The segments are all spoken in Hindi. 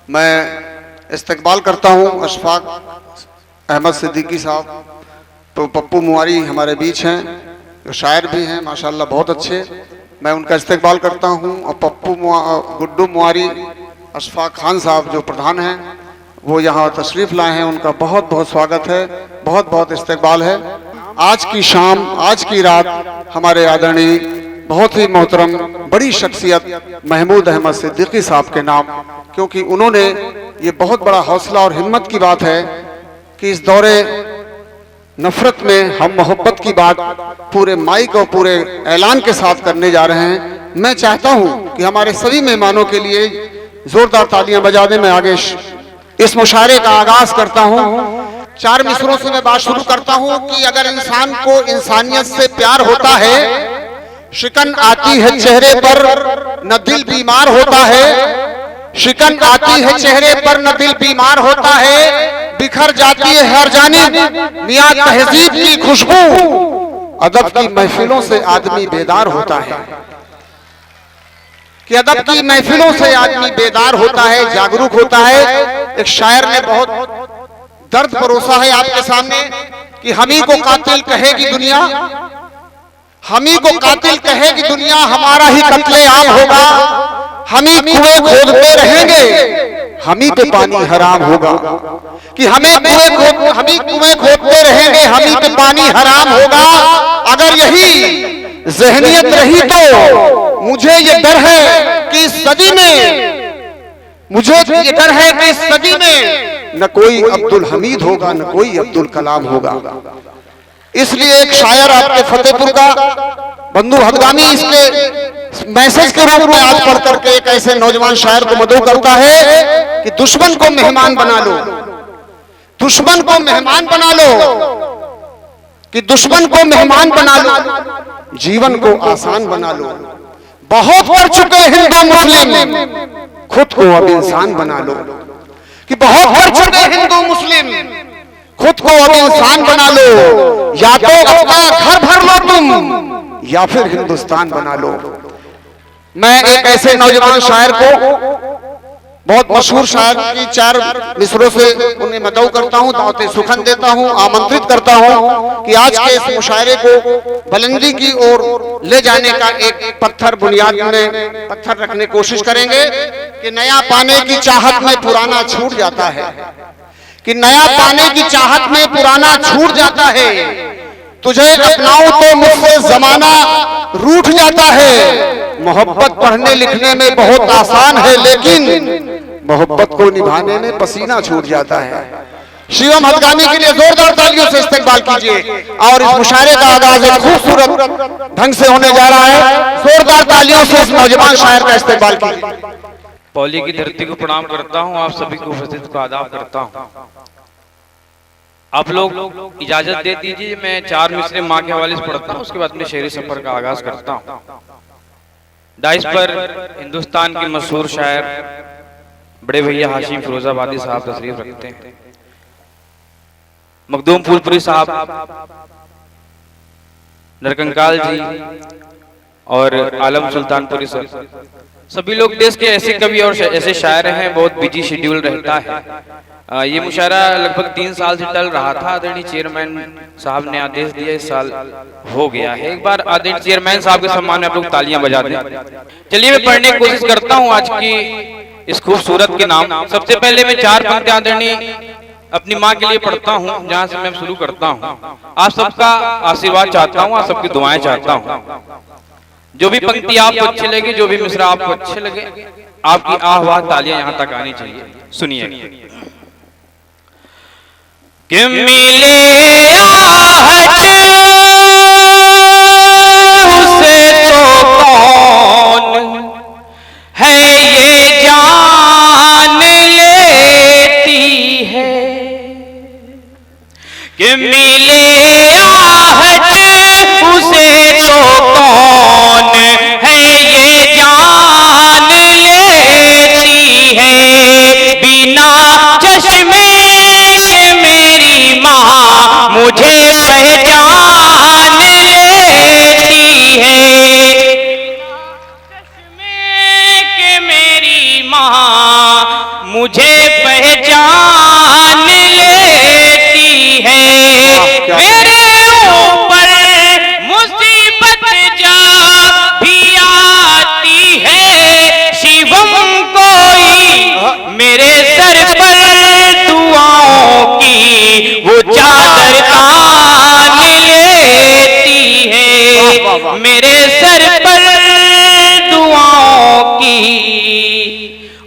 मैं इस्तकबाल करता हूँ अशफाक अहमद सिद्दीकी साहब, तो पप्पू मुआरी हमारे बीच हैं, जो शायर भी हैं माशाल्लाह बहुत अच्छे। मैं उनका इस्तकबाल करता हूँ। और गुड्डू मुआरी अशफाक खान साहब जो प्रधान हैं वो यहाँ तशरीफ़ लाए हैं, उनका बहुत बहुत स्वागत है, बहुत बहुत इस्तकबाल है। आज की शाम, आज की रात हमारे आदरणीय बहुत ही मोहतरम बड़ी शख्सियत महमूद अहमद सिद्दीकी साहब के नाम, क्योंकि उन्होंने ये बहुत बड़ा हौसला और हिम्मत की बात है कि इस दौरे नफरत में हम मोहब्बत की बात पूरे माइक और पूरे ऐलान के साथ करने जा रहे हैं। मैं चाहता हूं कि हमारे सभी मेहमानों के लिए जोरदार तालियां बजा दें। मैं आगे इस मुशायरे का आगाज करता हूं। 4 मिसरों से मैं बात शुरू करता हूं कि अगर इंसान को इंसानियत से प्यार होता है, शिकन आती है चेहरे पर न दिल बीमार होता है, शिकन आती है चेहरे पर न दिल बीमार होता है, बिखर जाती है हर जानिब मियां तहजीब की खुशबू, अदब की महफिलों से आदमी बेदार होता है, कि अदब की महफिलों से आदमी बेदार होता है, जागरूक होता है। एक शायर ने बहुत दर्द परोसा है आपके सामने कि हम ही को कातिल कहेगी दुनिया, हम ही को कातिल कहेगी दुनिया, हमारा ही कत्ले आम होगा, हम ही कुएं खोदते रहेंगे, हम ही पे पानी हराम होगा, कि हम ही कुएं खोदते रहेंगे, हम ही पे पानी हराम होगा। अगर यही ज़हनियत रही तो मुझे ये डर है कि इस सदी में, मुझे ये डर है कि इस सदी में न कोई अब्दुल हमीद होगा न कोई अब्दुल कलाम होगा। इसलिए एक शायर आपके फतेहपुर का बंधु हदगामी इसके मैसेज के रूप में आज पढ़ करके एक ऐसे नौजवान शायर को मदऊ करता है कि दुश्मन को मेहमान बना लो, दुश्मन को मेहमान बना लो, कि दुश्मन को मेहमान बना लो, जीवन को आसान बना लो। बहुत कर चुके हिंदू मुस्लिम, खुद को अब इंसान बना लो, कि बहुत कर चुके हिंदू मुस्लिम, खुद को अब इंसान बना लो। या तो अपना घर भर लो तुम, या फिर हिंदुस्तान बना लो। मैं एक ऐसे नौजवान शायर को, बहुत मशहूर शायर की 4 मिसरों से उन्हें मदऊ करता हूं, दावते सुखन देता हूं, आमंत्रित करता हूं कि आज के इस मुशायरे को बुलंदी की ओर ले जाने का एक पत्थर बुनियाद में पत्थर रखने की कोशिश करेंगे कि नया पाने की चाहत में पुराना छूट जाता है, कि नया पाने की चाहत में पुराना छूट जाता है, तुझे अपनाऊं तो मुझसे जमाना रूठ जाता है। मोहब्बत पढ़ने लिखने में बहुत आसान है, लेकिन मोहब्बत को निभाने में पसीना छूट जाता है। शिवम हदगामी के लिए जोरदार तालियों से इस्तकबाल कीजिए। और इस मुशायरे का आगाज एक खूबसूरत ढंग से होने जा रहा है। जोरदार तालियों से इस नौजवान शायर का इस्तकबाल कीजिए। पौली की धरती को प्रणाम करता हूँ, आप सभी को उपस्थित को आदाब करता हूँ। आप लोग इजाजत दे दीजिए, मैं 4 मिसरे माँ के हवाले से पढ़ता हूँ, उसके बाद अपने शेरी सफर का आगाज करता हूँ। डाइस पर हिंदुस्तान के मशहूर शायर बड़े भैया हाशिम फिरोजाबादी साहब तशरीफ रखते हैं। मखदूम फूलपुरी साहब, नरकंकाल जी और आलम सुल्तानपुरी साहब, सभी लोग देश के ऐसे कवि और ऐसे शायर हैं, बहुत बिजी शेड्यूल रहता है। ये मुशायरा लगभग 3 साल से टल रहा था। आदरणीय चेयरमैन साहब ने आदेश दिया, इस साल हो गया है। एक बार आदरणीय चेयरमैन साहब के सम्मान में आप लोग तालियां बजा दें। चलिए मैं पढ़ने की कोशिश करता हूं आज की इस खूबसूरत के नाम। सबसे पहले मैं 4 पंक्तियां आदरणीय अपनी माँ के लिए पढ़ता हूँ, जहाँ से मैं शुरू करता हूँ। आप सबका आशीर्वाद चाहता हूँ, आप सबकी दुआएं चाहता हूँ। जो भी पंक्ति आपको अच्छी लगे, जो भी मिसरा आपको अच्छे लगे, आपकी आह तालियां यहाँ तक आनी चाहिए। सुनिए। कि मिले आहट उसे तो कौन है ये जान लेती है, कि मिले आहट उसे तो कौन है ये जान लेती है, बिना चश्मे मुझे पहचान लेती है, चश्मे के मेरी माँ मुझे पहचान लेती है। मेरे ऊपर मुसीबत जा भी आती है, शिवम कोई मेरे सर पर दुआओं की वो चादर तान लेती है। मेरे सर पर दुआओं की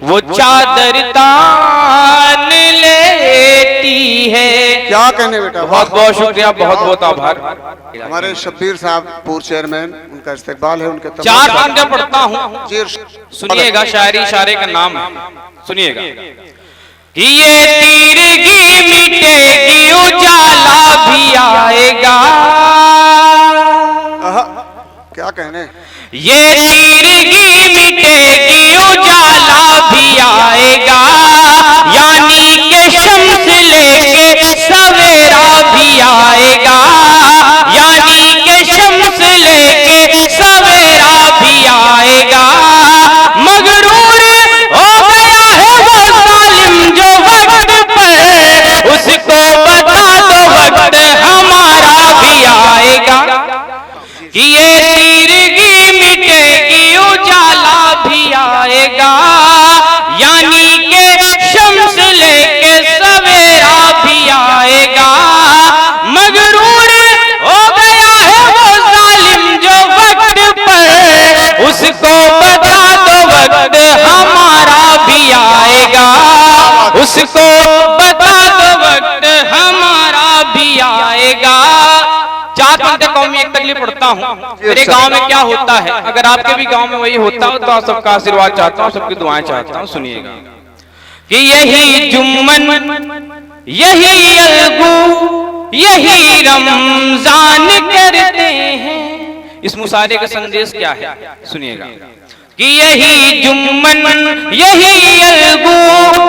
वो चादर तान लेती है। क्या कहने बेटा, बहुत बहुत शुक्रिया, बहुत बहुत आभार। हमारे शब्बीर साहब पूर्व चेयरमैन, उनका इस्तेकबाल है। उनके चार पंक्तियां पढ़ता हूँ, जी सुनिएगा। शायरी इशारे का नाम है, सुनिएगा। कि ये तीरगी मिटेगी उजाला भी आएगा। क्या कहने, ये तीरगी मिटेगी उजाला भी आएगा, यानी के शम्स लेके सवेरा भी आएगा, यानी के शम्स लेके सवेरा भी आएगा। मगरूर हो गया है वो जालिम जो वक्त पर, उसको बता दो वक्त हमारा भी आएगा। कि ये तीरगी मिटेगी उजाला भी आएगा, यानी के शम्स लेके सवेरा भी आएगा। मगरूर हो गया है वो जालिम जो वक्त पर, उसको बता दो वक्त हमारा भी आएगा, उसको बता दो वक्त हमारा भी आएगा। चार पंक्तियां गाँव में एक तकलीफ पढ़ता हूँ। मेरे गांव में क्या होता है, अगर आपके भी गांव में वही होता हो तो आप सबका आशीर्वाद चाहता हूँ, सबकी दुआएं चाहता हूँ। सुनिएगा कि यही जुम्मन, यही अलगू, यही रमजान करते हैं। इस मुशायरे का संदेश क्या है, सुनिएगा। कि यही जुम्मन, यही अलगू,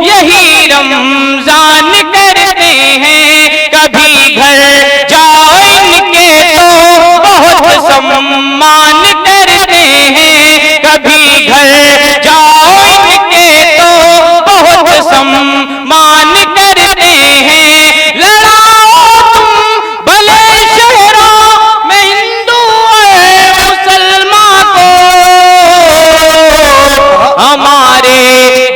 यही रमजान करते हैं। कभी घर जाओ इनके तो बहुत सम्मान करते हैं, कभी घर जाओ इनके तो बहुत सम्मान करते हैं। लड़ाओ तुम भले शहरों में हिंदू और मुसलमान को, हमारे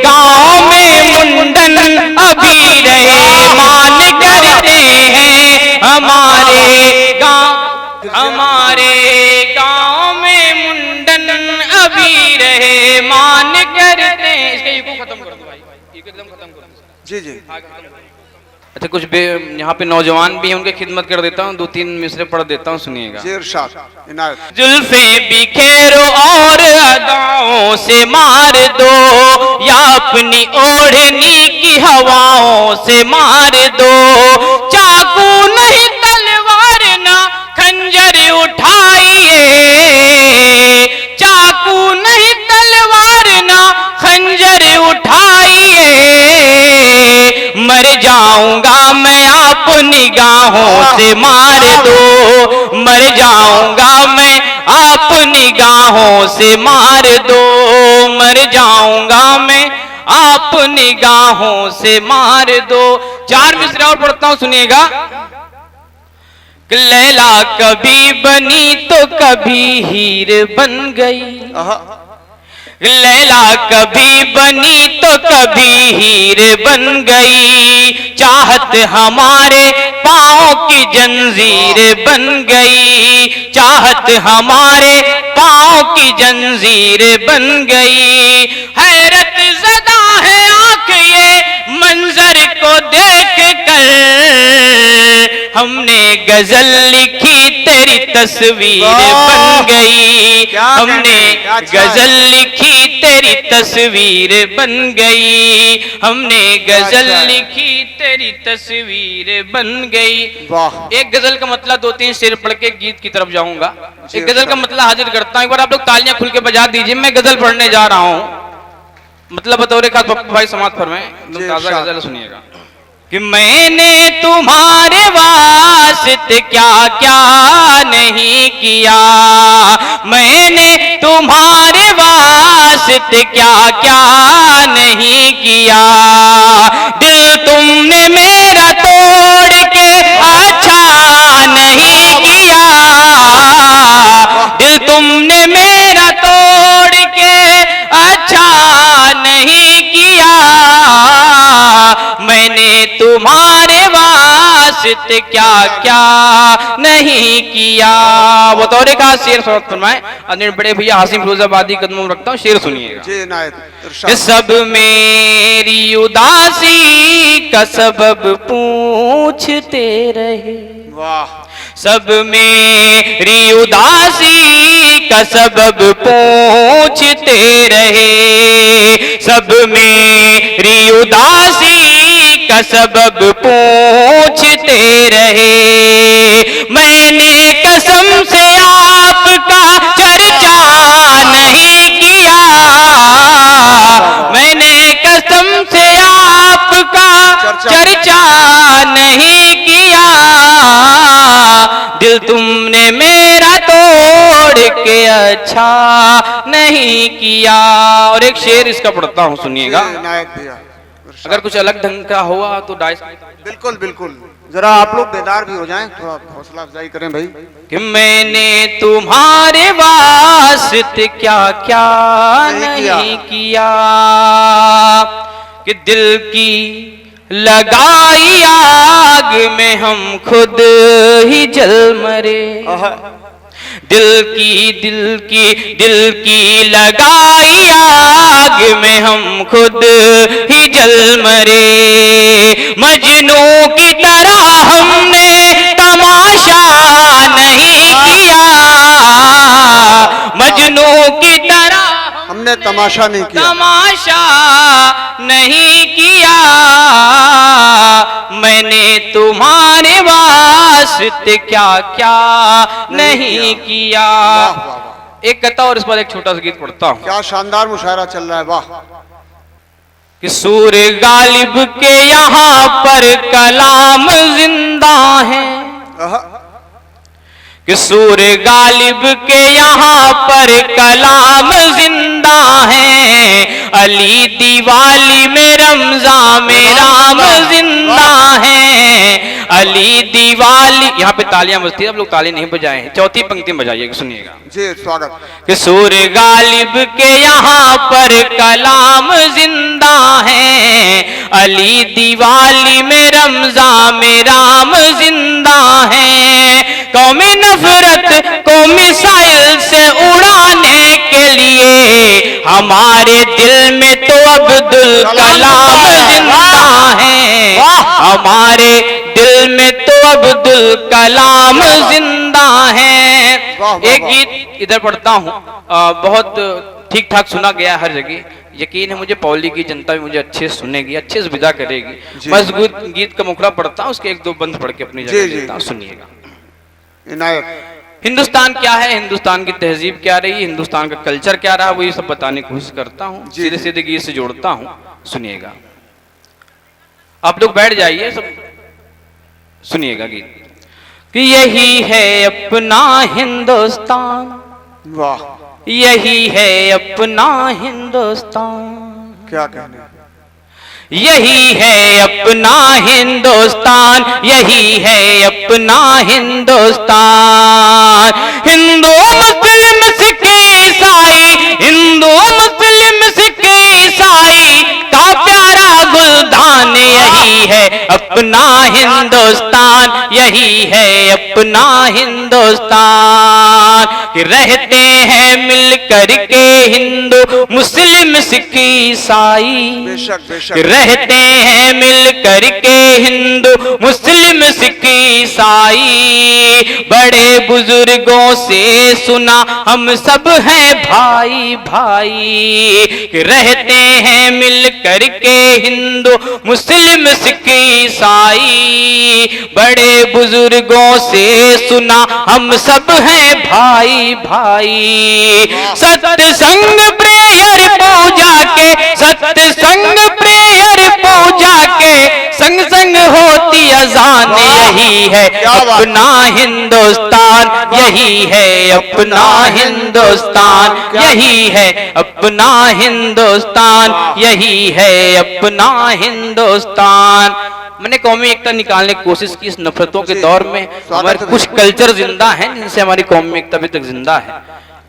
गांव में मुंडन अभी रहे मान करते हैं। हमारे गांव में मुंडन अभी रहे मान करते हैं। इसके युग को खत्म कर दो भाई, एकदम खत्म कर दो। जी जी। अच्छा, कुछ यहाँ पे नौजवान भी हैं, उनकी खिदमत कर देता हूँ, 2-3 मिसरे पढ़ देता हूँ, सुनिएगा। जुल्फे बिखेरो और अदाओं से मार दो, या अपनी ओढ़नी की हवाओं से मार दो। चाकू नहीं तलवार ना खंजर उठाइए, चाकू नहीं तलवार ना खंजर उठाइए। मर जाऊंगा मैं आप निगाहों से मार दो, मर जाऊंगा मैं आप निगाहों से मार दो, मर जाऊंगा मैं आप निगाहों से मार दो। चार मिसरा और पढ़ता हूं, सुनिएगा। लैला कभी बनी तो कभी हीर बन गई, लैला कभी बनी तो कभी हीर बन गई। चाहत हमारे पाँव की जंजीर बन गई, चाहत हमारे पाँव की जंजीर बन गई। हैरत ज़दा है आँख ये मंजर को देख कर, हमने गजल लिखी तेरी तस्वीर बन गई, हमने गजल लिखी तेरी तस्वीर बन गई, हमने गजल लिखी तेरी तस्वीर बन गई। एक गजल का मतलब 2-3 शेर पढ़ के गीत की तरफ जाऊंगा। एक गजल का मतलब हाजिर करता हूं, एक बार आप लोग तालियां खुल के बजा दीजिए। मैं गजल पढ़ने जा रहा हूं, मतलब बतौर खास पप्पू भाई समाज फरमाएं, ताजा गजल सुनिएगा। कि मैंने तुम्हारे वास्ते क्या क्या नहीं किया, मैंने तुम्हारे वास्ते वास्ते क्या क्या नहीं किया। दिल तुमने मेरा तोड़ के अच्छा नहीं किया। दिल तुमने मेरा तोड़ के अच्छा नहीं किया। मैंने तुम्हारे वास्ते क्या क्या नहीं किया। वो तो एक शेर फरमाए अदर बड़े भैया हासिम फिरोजाबादी कदमों में रखता हूँ, शेर सुनिएगा। जी इनायत। सब मेरी उदासी का सबब पूछते रहे। वाह। सब मेरी उदासी का सबब पूछते रहे। सब मेरी उदासी का सबब पूछते रहे। मैंने कसम से आपका चर्चा नहीं किया। मैंने कसम से आपका चर्चा नहीं किया। दिल तुमने मेरा तोड़ के अच्छा नहीं किया। और एक शेर इसका पढ़ता हूँ, सुनिएगा। अगर कुछ अलग ढंग का हुआ तो डाइस। बिल्कुल बिल्कुल, जरा आप लोग बेदार भी हो जाएं, थोड़ा हौसला अफजाई करें भाई। कि मैंने तुम्हारे वास्ते क्या क्या नहीं किया। कि दिल की लगाई आग में हम खुद ही जल मरे। दिल की लगाई आग में हम खुद ही जल मरे। मजनू की तरह हमने तमाशा नहीं किया। मजनू की तरह हमने तमाशा नहीं किया। तमाशा नहीं किया। मैंने तुम्हारे वास्ते क्या क्या नहीं किया। एक कथा और इस पर एक छोटा सा गीत पढ़ता हूँ। क्या शानदार मुशायरा चल रहा है, वाह। कि सूर गालिब के यहाँ पर कलाम जिंदा है। कि सूर गालिब के यहाँ पर कलाम जिंदा है। अली दिवाली में रमजान में राम जिंदा है। अली दिवाली, यहाँ पे तालियां बजती है, आप लोग ताली नहीं बजाएं, चौथी पंक्ति में बजाइएगा, सुनिएगा। जी स्वागत। कि सूर गालिब के यहाँ पर कलाम जिंदा है। अली दिवाली में रमजान में राम जिंदा है। कौमी नफरत को मिसाइल से उड़ाने के लिए हमारे दिल में तो अब्दुल कलाम जिंदा है। हमारे दिल में तो अब्दुल कलाम जिंदा है। एक गीत इधर पढ़ता हूँ, बहुत ठीक ठाक सुना गया हर जगह। यकीन है मुझे पौली की जनता भी मुझे अच्छे से सुनेगी, अच्छे से विदा करेगी। मजबूत गीत का मुखड़ा पढ़ता हूँ, उसके एक दो बंद पढ़ के अपनी जगह देता हूँ, सुनिएगा। हिंदुस्तान क्या है, हिंदुस्तान की तहजीब क्या रही, हिंदुस्तान का कल्चर क्या रहा, वो ये सब बताने की कोशिश करता हूँ। सीधे सीधे गीत से जोड़ता हूँ, सुनिएगा। आप लोग बैठ जाइए, सब सुनिएगा गीत। कि यही है अपना हिंदुस्तान, वाह। यही है अपना हिंदुस्तान। क्या कहने, यही है अपना हिंदुस्तान, यही है अपना हिंदुस्तान। हिंदू मुस्लिम सिख ईसाई, हिंदू मुस्लिम सिख ईसाई का प्यारा गुलदान। यही है अपना हिंदुस्तान, यही है अपना हिंदुस्तान। कि रहते हैं मिल करके हिंदू मुस्लिम सिख ईसाई। बेशक बेशक। रहते हैं मिल करके हिंदू मुस्लिम सिख ईसाई। बड़े बुजुर्गों से सुना हम सब हैं भाई भाई। कि रहते हैं मिल करके हिंदू मुस्लिम सिख ईसाई। बड़े बुजुर्गों से सुना हम सब हैं भाई भाई। सत्संग प्रेयर पूजा के, सत्संग प्रेयर पूजा के संग संग होती अजान। यही है अपना हिंदुस्तान, यही है अपना हिंदुस्तान, यही है अपना हिंदुस्तान, यही है अपना हिंदुस्तान। मैंने कौमी एकता निकालने की कोशिश की इस नफरतों के दौर में। हमारे कुछ कल्चर जिंदा हैं जिनसे हमारी कौमी एकता अभी तक जिंदा है।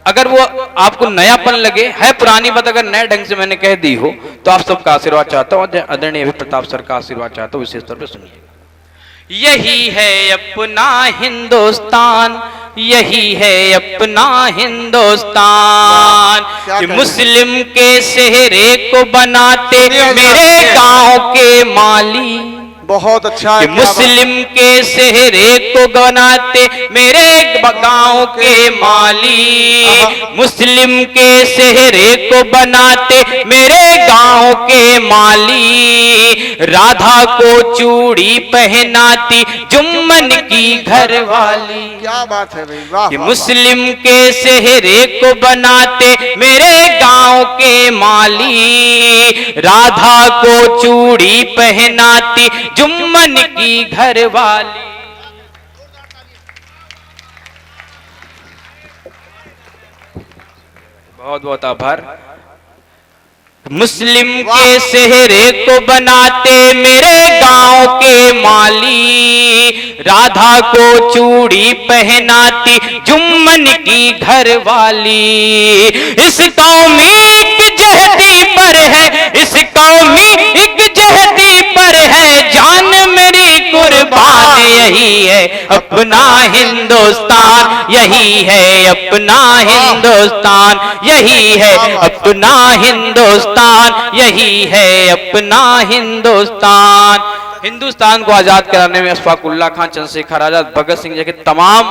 अगर वो आपको नयापन लगे, है पुरानी बात, अगर नए ढंग से मैंने कह दी हो तो आप सबका आशीर्वाद चाहता हूँ, आदरणीय प्रताप सर का आशीर्वाद चाहता हूँ विशेष तौर पर। सुनिए, यही है अपना हिंदुस्तान, यही है अपना हिंदुस्तान, कि मुस्लिम के सेहरे को बनाते मेरे गांव के माली। बहुत अच्छा है, कि मुस्लिम के सेहरे को बनाते मेरे गांव के माली, मुस्लिम के सेहरे को बनाते मेरे गांव के माली, राधा को चूड़ी पहनाती जुम्मन की घरवाली। क्या बात है भाई, वाह। कि मुस्लिम के सेहरे को बनाते मेरे गांव के माली, राधा को चूड़ी पहनाती जुम्मन की घरवाली। बहुत बहुत आभार। मुस्लिम के सेहरे को बनाते मेरे गांव के माली, राधा को चूड़ी पहनाती जुम्मन की घरवाली। इस कौमी इकजहती पर है, इस कौमी इकजहती पर है जान मेरी कुर्बान, यही है अपना हिंदुस्तान, यही है अपना हिंदुस्तान, यही है अपना हिंदुस्तान, यही है अपना हिंदुस्तान। हिंदुस्तान को आजाद कराने में अशफाकुल्लाह खान, चंद्रशेखर आजाद, भगत सिंह जैसे तमाम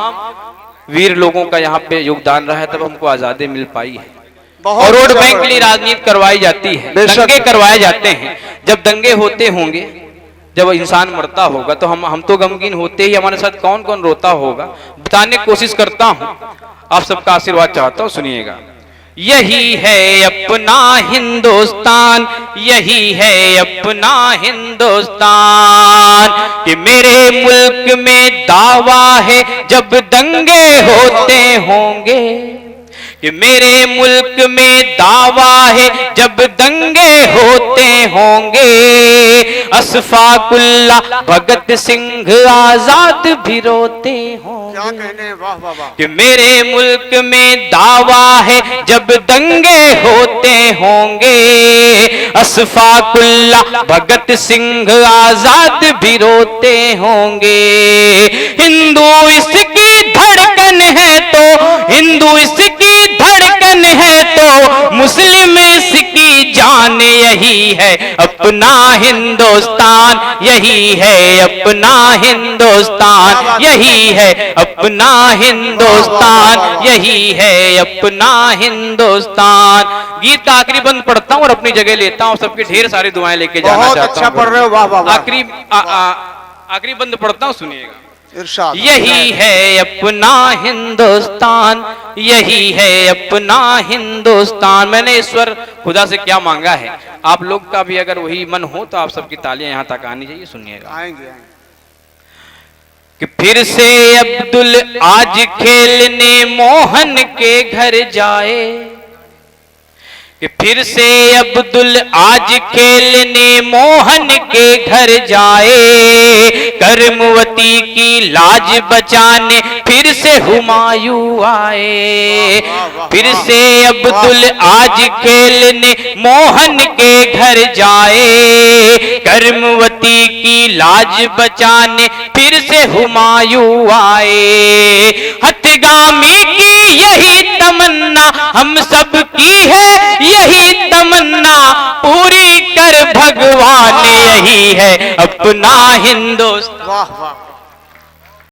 वीर लोगों का यहाँ पे योगदान रहा है, तब हमको आजादी मिल पाई है। और वोट बैंक के लिए राजनीति करवाई जाती है, दंगे करवाए जाते हैं। जब दंगे होते होंगे, जब इंसान मरता होगा तो हम तो गमगीन होते ही, हमारे साथ कौन कौन रोता होगा बताने की कोशिश करता हूं, आप सबका आशीर्वाद चाहता हूं। सुनिएगा, यही है अपना हिंदुस्तान, यही है अपना हिंदुस्तान, कि मेरे मुल्क में दावा है जब दंगे होते होंगे, कि मेरे मुल्क में दावा है जब दंगे होते होंगे, अशफाकुल्लाह भगत सिंह आजाद भी रोते होंगे। क्या कहने, वाह वाह वाह। कि मेरे मुल्क में दावा है जब दंगे होते होंगे, अशफाकुल्लाह भगत सिंह आजाद भी रोते होंगे। हिंदू इसकी धड़कन है तो, हिंदू इसकी धड़कन है तो मुस्लिम इसकी जान, यही है अपना हिंदुस्तान, यही है अपना हिंदुस्तान, यही है अपना हिंदुस्तान, यही है अपना हिंदुस्तान। गीत का आखिरी बंद पढ़ता हूँ और अपनी जगह लेता हूँ, सबकी ढेर सारी दुआएं लेके जाना चाहता हूँ। बहुत अच्छा पढ़ रहे हो, वाह वाह वाह। आखिरी बंद पढ़ता हूँ, सुनिएगा। इरशाद। यही है अपना हिंदुस्तान, यही है अपना हिंदुस्तान। मैंने ईश्वर खुदा से क्या मांगा है, आप लोग का भी अगर वही मन हो तो आप सबकी तालियां यहां तक आनी चाहिए। सुनिएगा, आएंगे आएंगे। कि फिर से अब्दुल आज खेलने मोहन के घर जाए, कि फिर से अब्दुल आज खेलने मोहन के घर जाए, करमवती की लाज बचाने फिर से हुमायूं आए। फिर से अब्दुल आज खेलने मोहन के घर जाए, करमवती की लाज बचाने फिर से हुमायूं आए। हथगामी की यही तमन्ना हम सब की है, यही तमन्ना पूरी कर भगवान, यही है अपना हिंदुस्तान। वाह वाह।